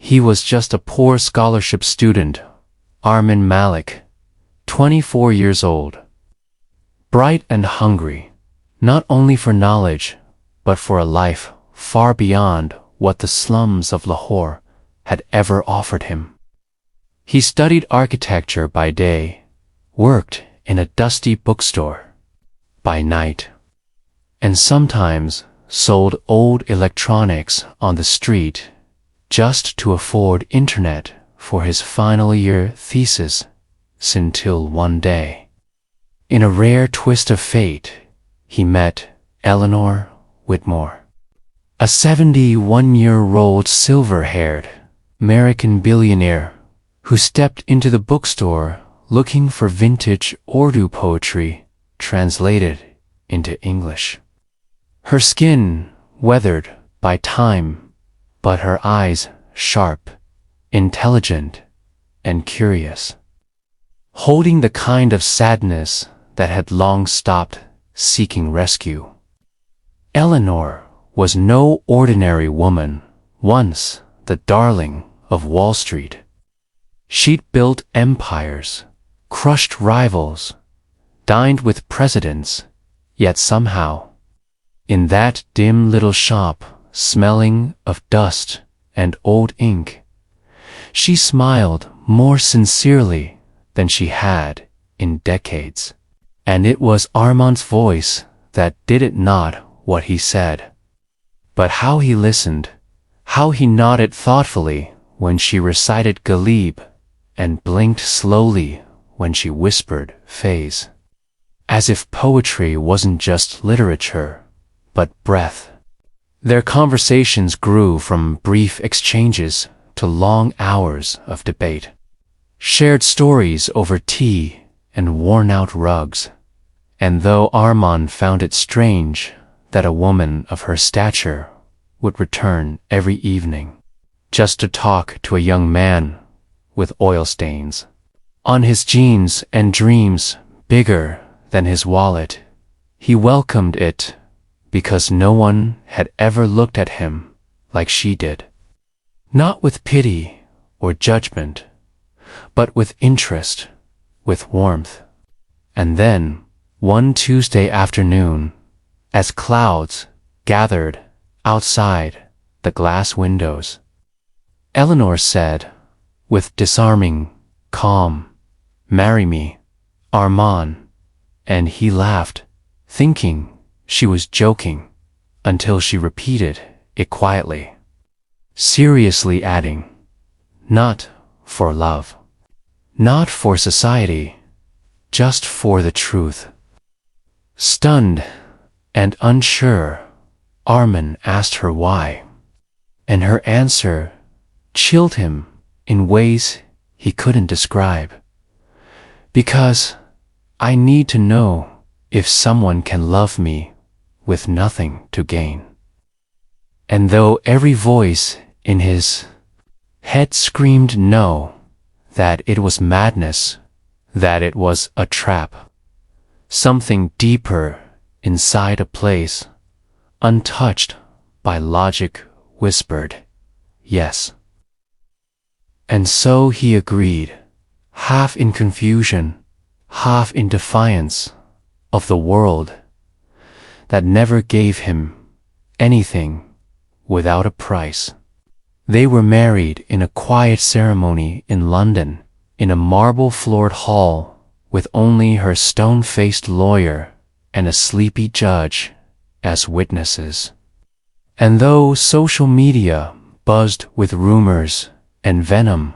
He was just a poor scholarship student, Armin Malik, 24 years old. Bright and hungry, not only for knowledge, but for a life far beyond what the slums of Lahore had ever offered him. He studied architecture by day, worked in a dusty bookstore by night, and sometimes sold old electronics on the street just to afford internet for his final year thesis, until one day, in a rare twist of fate, he met Eleanor Whitmore, a 71-year-old silver-haired American billionaire who stepped into the bookstore looking for vintage Urdu poetry translated into English. Her skin weathered by time, but her eyes sharp, intelligent, and curious, holding the kind of sadness that had long stopped seeking rescue. Eleanor was no ordinary woman, once the darling of Wall Street. She'd built empires, crushed rivals, dined with presidents, yet somehow, in that dim little shop smelling of dust and old ink, she smiled more sincerely than she had in decades. And it was Armand's voice that did it, not what he said, but how he listened, how he nodded thoughtfully when she recited Ghalib and blinked slowly when she whispered Faiz, as if poetry wasn't just literature, but breath. Their conversations grew from brief exchanges to long hours of debate, shared stories over tea and worn-out rugs. And though Armand found it strange that a woman of her stature would return every evening just to talk to a young man with oil stains on his jeans and dreams bigger than his wallet, he welcomed it because no one had ever looked at him like she did. Not with pity or judgment, but with interest, with warmth. And then, one Tuesday afternoon, as clouds gathered outside the glass windows, Eleanor said, with disarming calm, "Marry me, Armand," and he laughed, thinking she was joking, until she repeated it quietly, seriously adding, "Not for love, not for society, just for the truth." Stunned and unsure, Armand asked her why, and her answer chilled him in ways he couldn't describe. "Because I need to know if someone can love me with nothing to gain." And though every voice in his head screamed no, that it was madness, that it was a trap, something deeper inside a place untouched by logic whispered, yes. And so he agreed, half in confusion, half in defiance of the world that never gave him anything without a price. They were married in a quiet ceremony in London, in a marble-floored hall, with only her stone-faced lawyer and a sleepy judge as witnesses. And though social media buzzed with rumors and venom,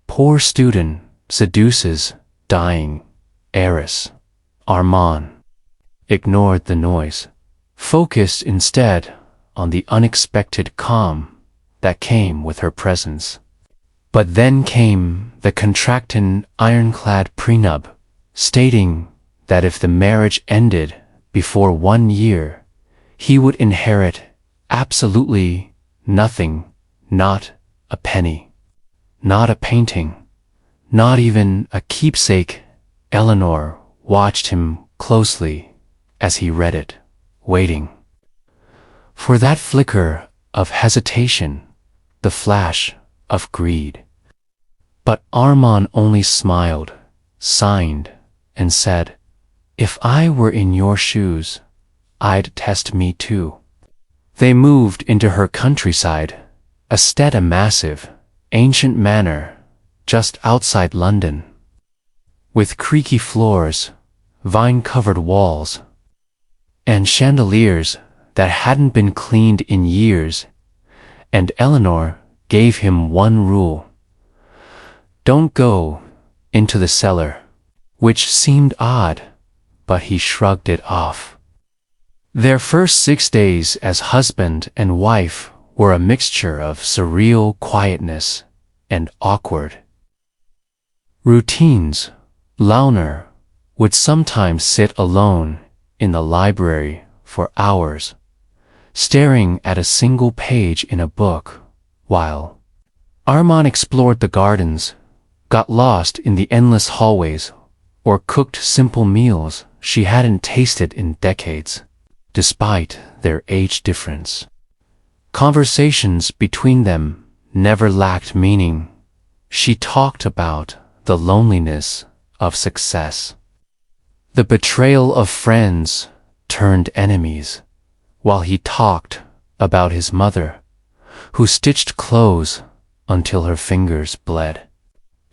poor student seduces dying heiress, Armand ignored the noise, focused instead on the unexpected calm that came with her presence. But then came the contracting ironclad prenup, stating that if the marriage ended before 1 year, he would inherit absolutely nothing, not a penny, not a painting, not even a keepsake. Eleanor watched him closely as he read it, waiting for that flicker of hesitation, the flash of greed. But Armand only smiled, signed, and said, "If I were in your shoes, I'd test me too." They moved into her countryside, a massive, ancient manor just outside London, with creaky floors, vine-covered walls, and chandeliers that hadn't been cleaned in years. And Eleanor gave him one rule: don't go into the cellar, which seemed odd, but he shrugged it off. Their first 6 days as husband and wife were a mixture of surreal quietness and awkward routines. Launer would sometimes sit alone in the library for hours, staring at a single page in a book, while Armand explored the gardens, got lost in the endless hallways, or cooked simple meals she hadn't tasted in decades. Despite their age difference, conversations between them never lacked meaning. She talked about the loneliness of success, the betrayal of friends turned enemies, while he talked about his mother, who stitched clothes until her fingers bled,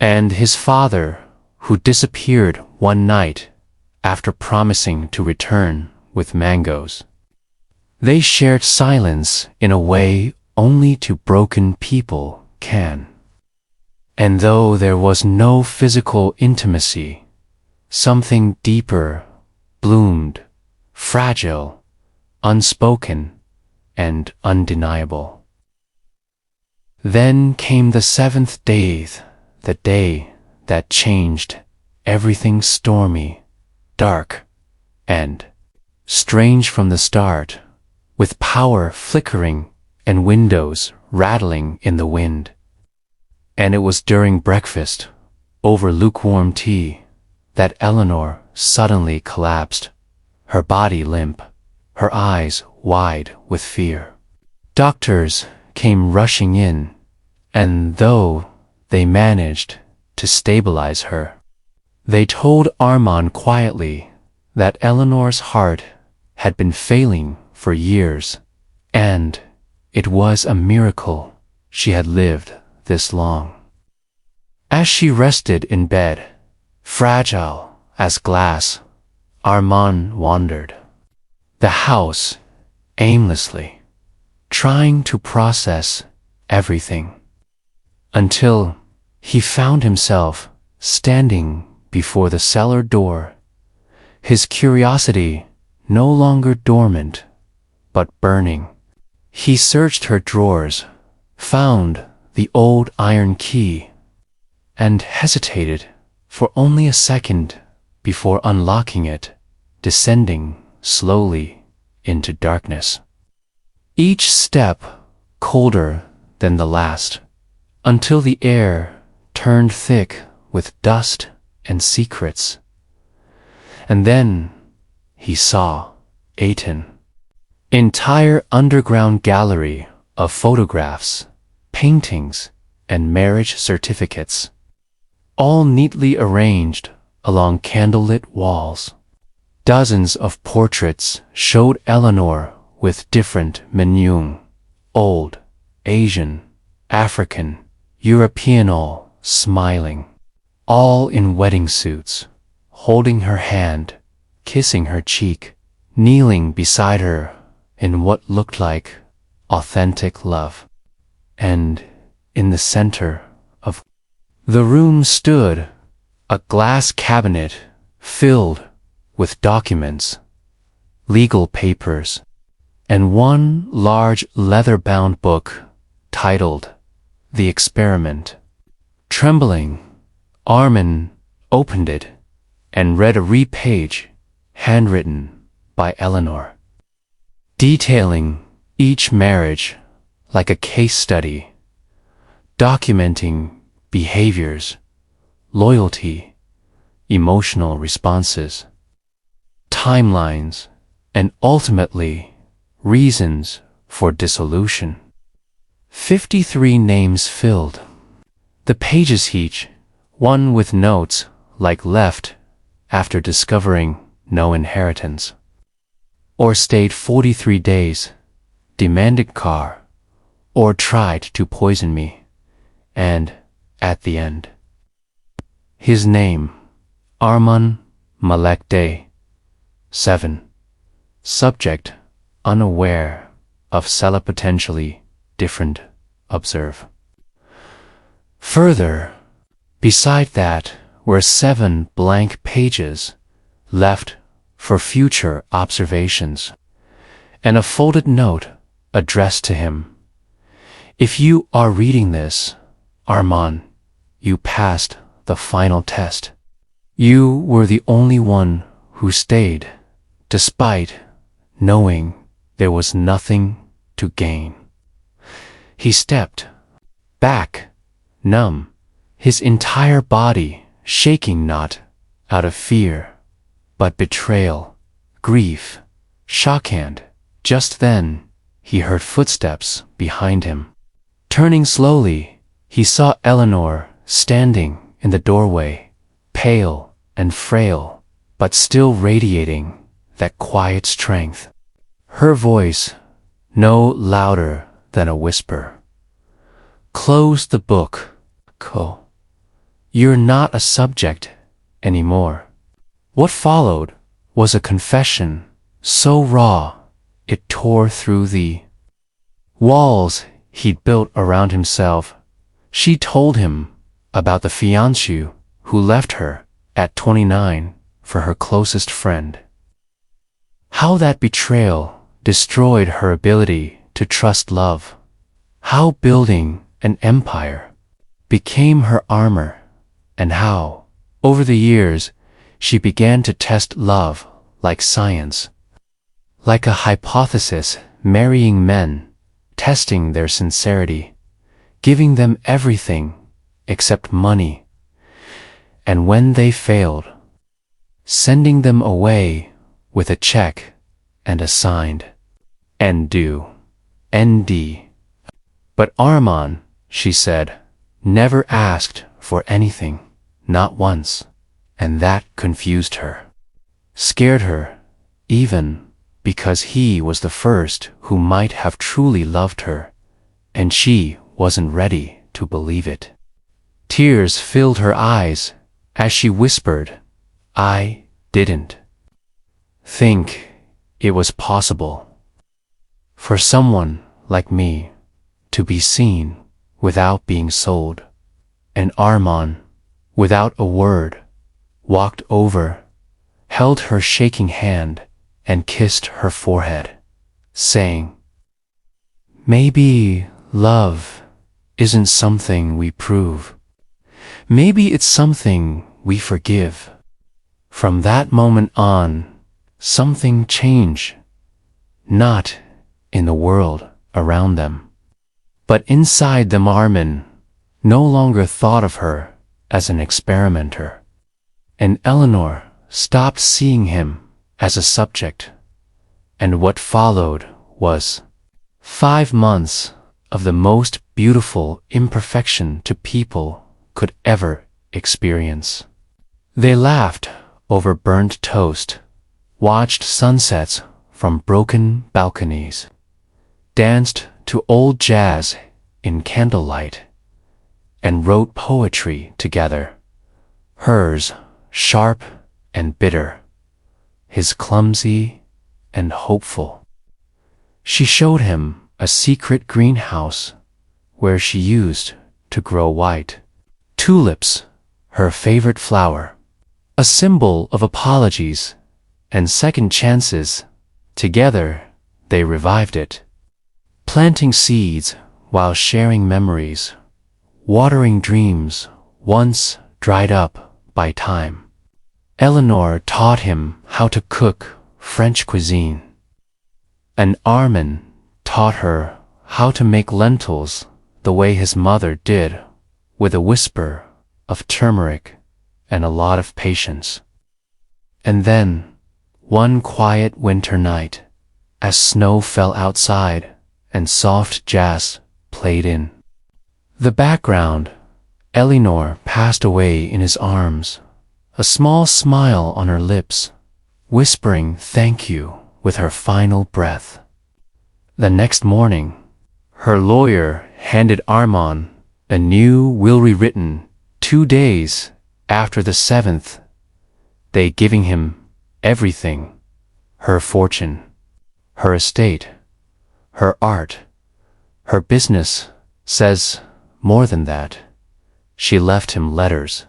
and his father, who disappeared one night after promising to return with mangoes. They shared silence in a way only two broken people can. And though there was no physical intimacy, something deeper bloomed, fragile, unspoken, and undeniable. Then came the 7th day, the day that changed everything. Stormy, dark, and strange from the start, with power flickering and windows rattling in the wind. And it was during breakfast, over lukewarm tea, that Eleanor suddenly collapsed, her body limp, her eyes wide with fear. Doctors came rushing in, and though they managed to stabilize her, they told Armand quietly that Eleanor's heart had been failing for years, and it was a miracle she had lived this long. As she rested in bed, fragile as glass, Armand wandered the house aimlessly, trying to process everything, until he found himself standing before the cellar door, his curiosity no longer dormant, but burning. He searched her drawers, found the old iron key, and hesitated for only a second before unlocking it, descending slowly into darkness. Each step colder than the last, until the air turned thick with dust and secrets. And then he saw an entire underground gallery of photographs, paintings, and marriage certificates, all neatly arranged along candlelit walls. Dozens of portraits showed Eleanor with different menus: old, Asian, African, European, all smiling, all in wedding suits, holding her hand, kissing her cheek, kneeling beside her in what looked like authentic love. And in the center of the room stood a glass cabinet filled with documents, legal papers, and one large leather-bound book titled The Experiment. Trembling, Armand opened it and read a page handwritten by Eleanor, detailing each marriage like a case study, documenting behaviors, loyalty, emotional responses, timelines, and ultimately reasons for dissolution. 53 names filled The pages each, one with notes like left after discovering no inheritance. Or stayed 43 days, demanded car, or tried to poison me, and, at the end. His name, Arman Malek Day. 7. Subject, unaware of Cellar potentially different, observe. Further, beside that were 7 blank pages left for future observations, and a folded note addressed to him. If you are reading this, Arman, you passed the final test. You were the only one who stayed, despite knowing there was nothing to gain. He stepped back, numb, his entire body shaking not out of fear, but betrayal, grief, shock. And just then he heard footsteps behind him. Turning slowly, he saw Eleanor standing in the doorway, pale and frail, but still radiating that quiet strength. Her voice, no louder than a whisper. Close the book, Co. You're not a subject anymore. What followed was a confession so raw it tore through the walls he'd built around himself. She told him about the fiancé who left her at 29 for her closest friend. How that betrayal destroyed her ability to trust love. How building an empire became her armor, and how, over the years, she began to test love like science, like a hypothesis, marrying men, testing their sincerity, giving them everything except money, and when they failed, sending them away with a check and a signed ND. But Arman, she said, never asked for anything, not once, and that confused her, scared her, even because he was the first who might have truly loved her, and she wasn't ready to believe it. Tears filled her eyes as she whispered, I didn't think it was possible for someone like me to be seen without being sold. And Arman, without a word, walked over, held her shaking hand, and kissed her forehead, saying, maybe love isn't something we prove. Maybe it's something we forgive. From that moment on, something changed, not in the world around them, but inside them. Arman no longer thought of her as an experimenter, and Eleanor stopped seeing him as a subject. And what followed was 5 months of the most beautiful imperfection two people could ever experience. They laughed over burnt toast, watched sunsets from broken balconies, danced to old jazz in candlelight, and wrote poetry together, hers sharp and bitter, his clumsy and hopeful. She showed him a secret greenhouse where she used to grow white tulips, her favorite flower, a symbol of apologies and second chances. Together, they revived it, planting seeds while sharing memories, watering dreams once dried up by time. Eleanor taught him how to cook French cuisine, and Arman taught her how to make lentils the way his mother did, with a whisper of turmeric and a lot of patience. And then, one quiet winter night, as snow fell outside and soft jazz played in the background, Eleanor passed away in his arms, a small smile on her lips, whispering thank you with her final breath. The next morning, her lawyer handed Armand a new will rewritten 2 days after the 7th day, giving him everything: her fortune, her estate, her art, her business. Says more than that. She left him letters,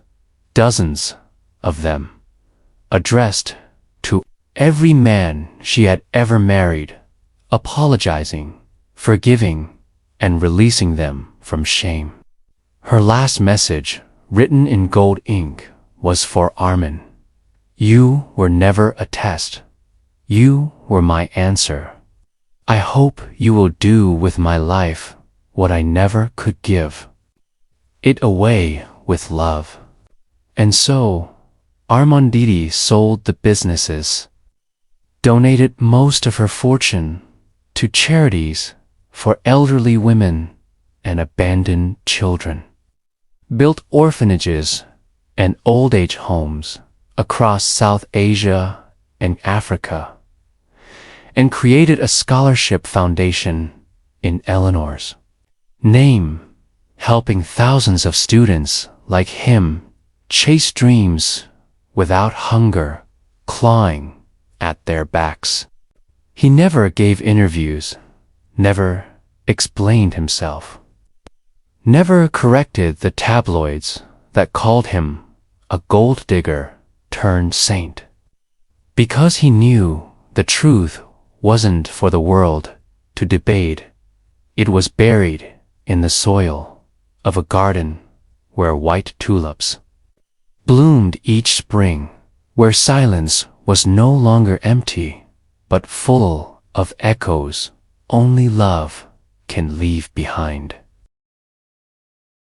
dozens of them, addressed to every man she had ever married, apologizing, forgiving, and releasing them from shame. Her last message, written in gold ink, was for Armin. You were never a test. You were my answer. I hope you will do with my life what I never could give it away with love. And so, Armanditi sold the businesses, donated most of her fortune to charities for elderly women and abandoned children, built orphanages and old age homes across South Asia and Africa, and created a scholarship foundation in Eleanor's name, helping thousands of students like him chase dreams without hunger clawing at their backs. He never gave interviews, never explained himself, never corrected the tabloids that called him a gold digger turned saint, because he knew the truth wasn't for the world to debate. It was buried in the soil of a garden where white tulips bloomed each spring, where silence was no longer empty, but full of echoes only love can leave behind.